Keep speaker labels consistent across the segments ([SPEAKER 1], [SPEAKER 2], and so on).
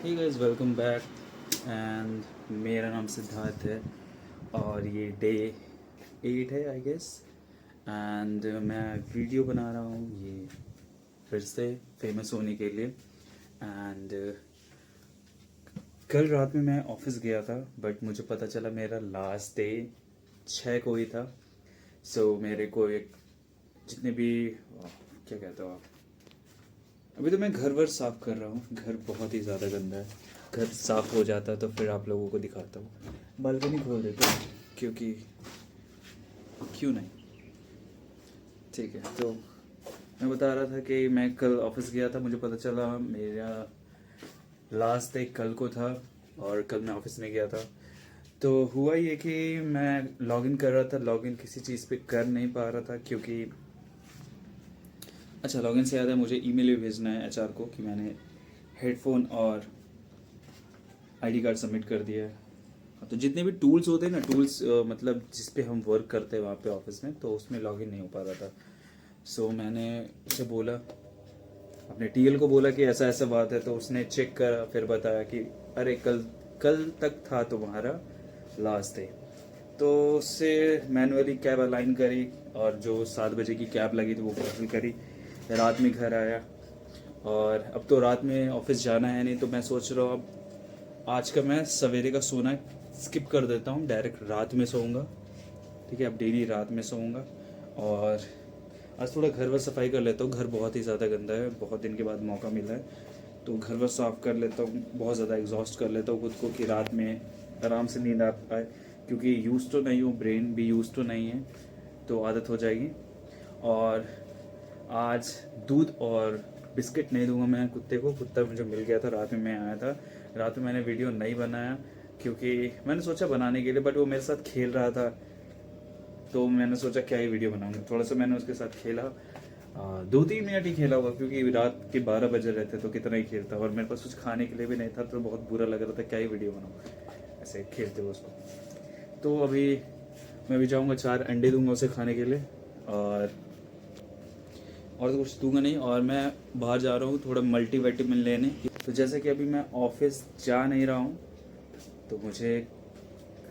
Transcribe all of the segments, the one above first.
[SPEAKER 1] Hey guys, welcome back. And मेरा नाम सिद्धार्थ है और ये डे 8 है आई गेस। एंड मैं वीडियो बना रहा हूँ ये फिर से फेमस होने के लिए। एंड कल रात में मैं ऑफिस गया था बट मुझे पता चला मेरा लास्ट डे 6 को ही था। सो मेरे को एक जितने भी क्या कहते हो आप, अभी तो मैं घर वर साफ कर रहा हूँ। घर बहुत ही ज़्यादा गंदा है। घर साफ हो जाता तो फिर आप लोगों को दिखाता हूँ। बालकनी खोल देता हूँ क्योंकि क्यों नहीं। ठीक है, तो मैं बता रहा था कि मैं कल ऑफिस गया था। मुझे पता चला मेरा लास्ट डे कल को था और कल मैं ऑफिस नहीं गया था। तो हुआ ये कि मैं लॉगिन कर रहा था, लॉगिन किसी चीज़ पे कर नहीं पा रहा था क्योंकि अच्छा, लॉगिन से याद है मुझे ईमेल भी भेजना है एचआर को कि मैंने हेडफोन और आईडी कार्ड सबमिट कर दिया है। तो जितने भी टूल्स होते हैं ना, टूल्स मतलब जिस पे हम वर्क करते हैं वहाँ पे ऑफिस में, तो उसमें लॉगिन नहीं हो पा रहा था। सो मैंने उसे बोला, अपने टीएल को बोला कि ऐसा ऐसा बात है। तो उसने चेक करा, फिर बताया कि अरे कल कल तक था तुम्हारा लास्ट डे। तो उससे मैनुअली कैब अलाइन करी और जो 7 बजे की कैब लगी थी वो कैंसिल करी। रात में घर आया और अब तो रात में ऑफिस जाना है नहीं, तो मैं सोच रहा हूँ अब आज का मैं सवेरे का सोना स्किप कर देता हूँ, डायरेक्ट रात में सोऊंगा। ठीक है, अब डेली रात में सोऊंगा। और आज थोड़ा घर वर सफाई कर लेता हूँ। घर बहुत ही ज़्यादा गंदा है, बहुत दिन के बाद मौका मिला है तो घर वर साफ़ कर लेता हूँ। बहुत ज़्यादा एग्जॉस्ट कर लेता हूँ खुद को कि रात में आराम से नींद आ पाए, क्योंकि यूज़ तो नहीं हूँ, ब्रेन भी यूज़ तो नहीं है, तो आदत हो जाएगी। और आज दूध और बिस्किट नहीं दूंगा मैं कुत्ते को। कुत्ता मुझे मिल गया था रात में, मैं आया था रात में। मैंने वीडियो नहीं बनाया क्योंकि मैंने सोचा बनाने के लिए, बट वो मेरे साथ खेल रहा था तो मैंने सोचा क्या ही वीडियो बनाऊंगा। थोड़ा सा मैंने उसके साथ खेला, 2-3 मिनट ही खेला होगा क्योंकि रात के 12 बजे रहते तो कितना ही खेलता। और मेरे पास कुछ खाने के लिए भी नहीं था तो बहुत बुरा लग रहा था, क्या ही वीडियो बनाऊँ ऐसे खेलते हुए उसको। तो अभी मैं भी जाऊँगा, 4 अंडे दूंगा उसे खाने के लिए और तो कुछ दूंगा नहीं। और मैं बाहर जा रहा हूँ थोड़ा मल्टीविटामिन लेने। तो जैसे कि अभी मैं ऑफिस जा नहीं रहा हूँ तो मुझे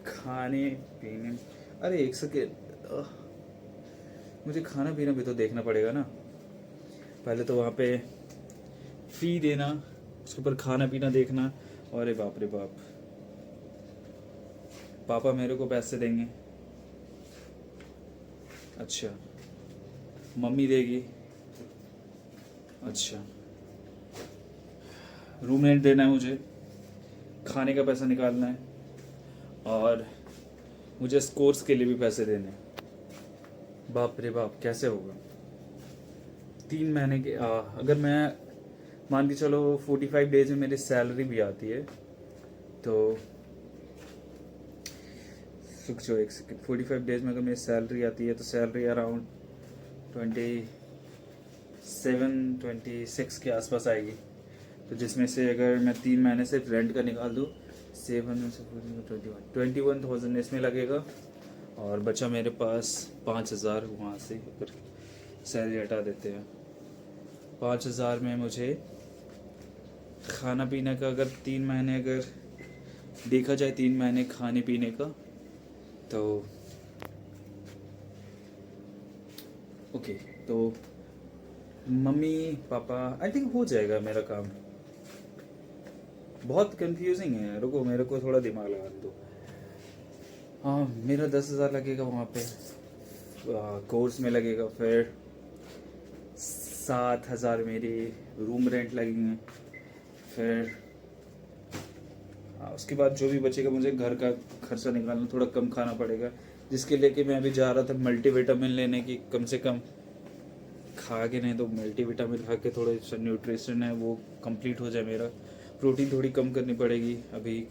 [SPEAKER 1] खाने पीने, अरे एक सेकेंड, मुझे खाना पीना भी तो देखना पड़ेगा ना। पहले तो वहाँ पे फ़ी देना, उसके ऊपर खाना पीना देखना। अरे बाप रे बाप, पापा मेरे को पैसे देंगे? अच्छा, मम्मी देगी? अच्छा, रूम रेंट देना है मुझे, खाने का पैसा निकालना है और मुझे स्कोर्स के लिए भी पैसे देने हैं। बाप रे बाप, कैसे होगा? 3 महीने के अगर मैं मान के चलो 45 डेज में मेरी सैलरी भी आती है तो रुक जाओ एक सेकेंड। 45 डेज में अगर मेरी सैलरी आती है तो सैलरी अराउंड 27-26 के आसपास आएगी। तो जिसमें से अगर मैं 3 महीने से रेंट का निकाल दूँ, 21,000 इसमें लगेगा और बचा मेरे पास 5,000। वहाँ से अगर सैलरी हटा देते हैं 5,000 में मुझे खाना पीने का, अगर 3 महीने अगर देखा जाए 3 महीने खाने पीने का, तो ओके, तो मम्मी पापा आई थिंक हो जाएगा मेरा काम। बहुत कंफ्यूजिंग है, रुको मेरे को थोड़ा दिमाग लगाने दो। हाँ, मेरा 10,000 लगेगा वहाँ पे, कोर्स में लगेगा। फिर 7,000 मेरी रूम रेंट लगेंगे। फिर उसके बाद जो भी बचेगा मुझे घर का खर्चा निकालना, थोड़ा कम खाना पड़ेगा, जिसके लिए कि मैं अभी जा रहा था मल्टीविटामिन लेने की। कम से कम खा के, नहीं तो मल्टीविटामिन खा के थोड़े न्यूट्रिशन है वो कंप्लीट हो जाए मेरा। प्रोटीन थोड़ी कम करनी पड़ेगी अभी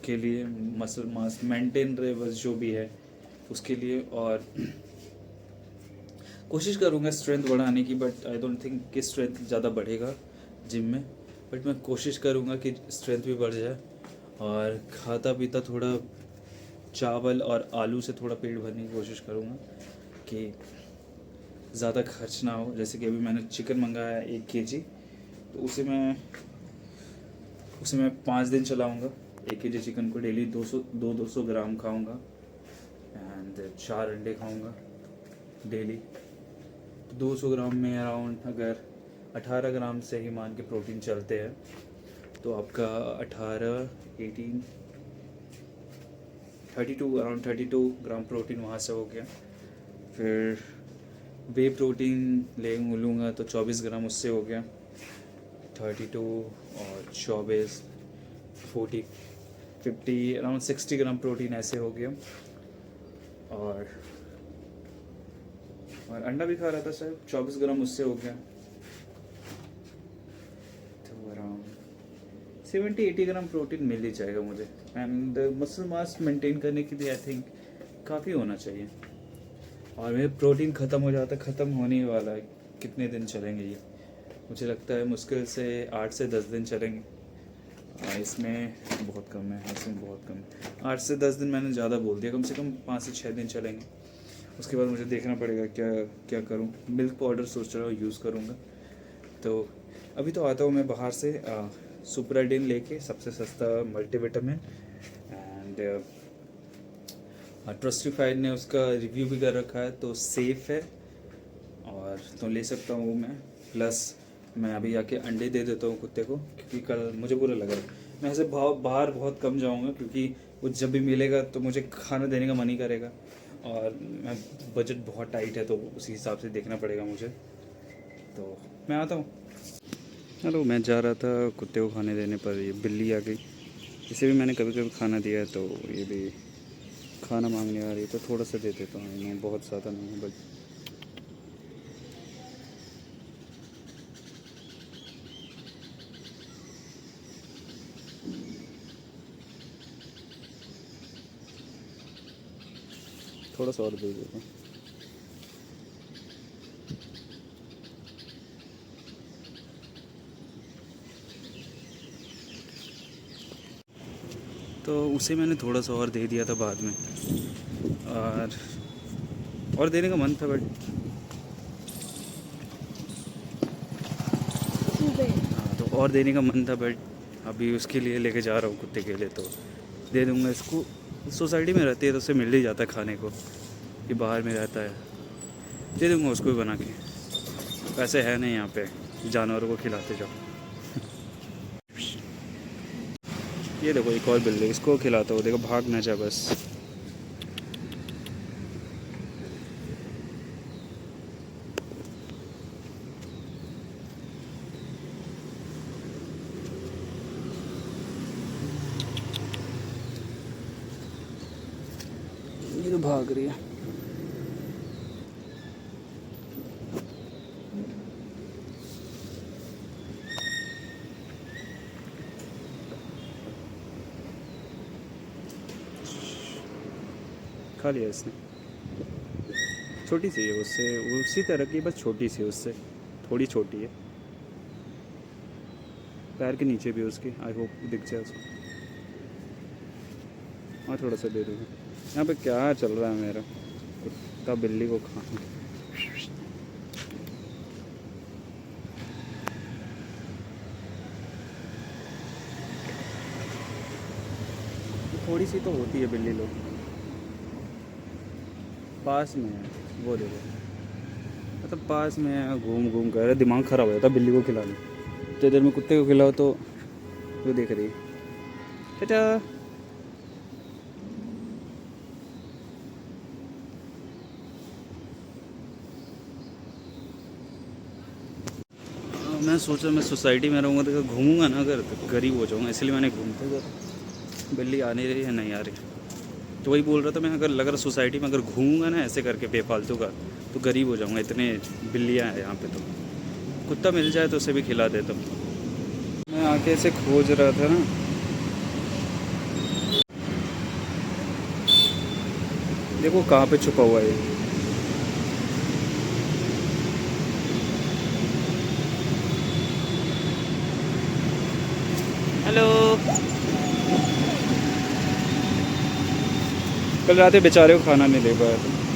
[SPEAKER 1] के लिए, मसल मास मेंटेन रहे बस जो भी है उसके लिए। और कोशिश करूँगा स्ट्रेंथ बढ़ाने की, बट आई डोंट थिंक कि स्ट्रेंथ ज़्यादा बढ़ेगा जिम में। बट मैं कोशिश करूँगा कि स्ट्रेंथ भी बढ़ जाए। और खाता पीता थोड़ा चावल और आलू से थोड़ा पेट भरने की कोशिश करूँगा कि ज़्यादा खर्च ना हो। जैसे कि अभी मैंने चिकन मंगाया 1 kg, तो उसे मैं उसे मैं 5 दिन चलाऊँगा। 1 kg चिकन को डेली 200 ग्राम खाऊँगा एंड 4 अंडे खाऊँगा डेली। 200 ग्राम में अराउंड अगर 18 ग्राम से ही मान के प्रोटीन चलते हैं तो आपका 32 ग्राम प्रोटीन वहाँ से हो गया। फिर वे प्रोटीन लूँगा तो 24 ग्राम उससे हो गया। 32 और 24 40 50 अराउंड 60 ग्राम प्रोटीन ऐसे हो गया। और अंडा भी खा रहा था सर, 24 ग्राम उससे हो गया। तो अराउंड 70-80 ग्राम प्रोटीन मिल ही जाएगा मुझे। एंड मसल मास मेंटेन करने के लिए आई थिंक काफ़ी होना चाहिए। और मेरे प्रोटीन ख़त्म हो जाता है, ख़त्म होने ही वाला है। कितने दिन चलेंगे ये? मुझे लगता है मुश्किल से 8 से 10 दिन चलेंगे। इसमें बहुत कम है, इसमें बहुत कम है। 8 से 10 दिन मैंने ज़्यादा बोल दिया, कम से कम 5 से 6 दिन चलेंगे। उसके बाद मुझे देखना पड़ेगा क्या करूं। मिल्क पाउडर सोच रहा हूँ यूज़ करूँगा। तो अभी तो आता हूँ मैं बाहर से सुपराडिन लेके, सबसे सस्ता मल्टीविटामिन। एंड ट्रस्टिफाइड ने उसका रिव्यू भी कर रखा है तो सेफ़ है और तो ले सकता हूँ मैं। प्लस मैं अभी आके अंडे दे देता हूँ कुत्ते को, क्योंकि कल मुझे बुरा लगा। मैं ऐसे बाहर बहुत कम जाऊँगा क्योंकि वो जब भी मिलेगा तो मुझे खाना देने का मन ही करेगा। और मैं बजट बहुत टाइट है तो उसी हिसाब से देखना पड़ेगा मुझे। तो मैं आता हूँ। हेलो, मैं जा रहा था कुत्ते को खाने देने पर ये बिल्ली आ गई। इसे भी मैंने कभी कभी खाना दिया है तो ये भी खाना मांगने आ रही है, तो थोड़ा सा दे देता हूँ। बहुत ज़्यादा नहीं है बट थोड़ा सा और दे देता हूँ। तो उसे मैंने थोड़ा सा और दे दिया था बाद में। और देने का मन था बट तो और देने का मन था बट अभी उसके लिए लेके जा रहा हूँ कुत्ते के लिए, तो दे दूँगा इसको। सोसाइटी में रहती है तो उसे मिल ही जाता है खाने को, ये बाहर में रहता है। दे दूँगा उसको भी बना के। पैसे है नहीं यहाँ पे जानवरों को खिलाते जाओ। ये देखो एक और बिल्ली, इसको खिलाता हूँ। देखो भाग ना जाए बस। ये तो भाग रही है। खा लिया इसने। छोटी सी है उससे, उसी तरह की, बस छोटी सी उससे थोड़ी छोटी है। पैर के नीचे भी उसके, आई होप दिख जाए उसको। हाँ थोड़ा सा दे दूँगा। यहाँ पे क्या चल रहा है मेरा कुत्ता बिल्ली को खाना। थोड़ी सी तो होती है बिल्ली लोग। पास में है वो, देखो मतलब पास में है, घूम घूम कर दिमाग ख़राब हो जाता है बिल्ली को खिलाने। तो देर में कुत्ते को खिलाओ तो वो देख रही है। चाचा मैं सोचा मैं सोसाइटी में रहूँगा तो घूमूंगा ना, अगर तो गरीब हो जाऊँगा, इसलिए मैंने घूमते बिल्ली आ नहीं रही है, नहीं आ रही। तो वही बोल रहा था मैं, अगर सोसाइटी में अगर घूमूंगा ना ऐसे करके बेफालतू का, तो गरीब हो जाऊँगा। इतने बिल्लियाँ हैं यहाँ पे, तो कुत्ता मिल जाए तो उसे भी खिला देता हूँ। मैं आके ऐसे खोज रहा था ना, देखो कहाँ पे छुपा हुआ है। हेलो, कल रात बेचारे को खाना नहीं दे पाया था।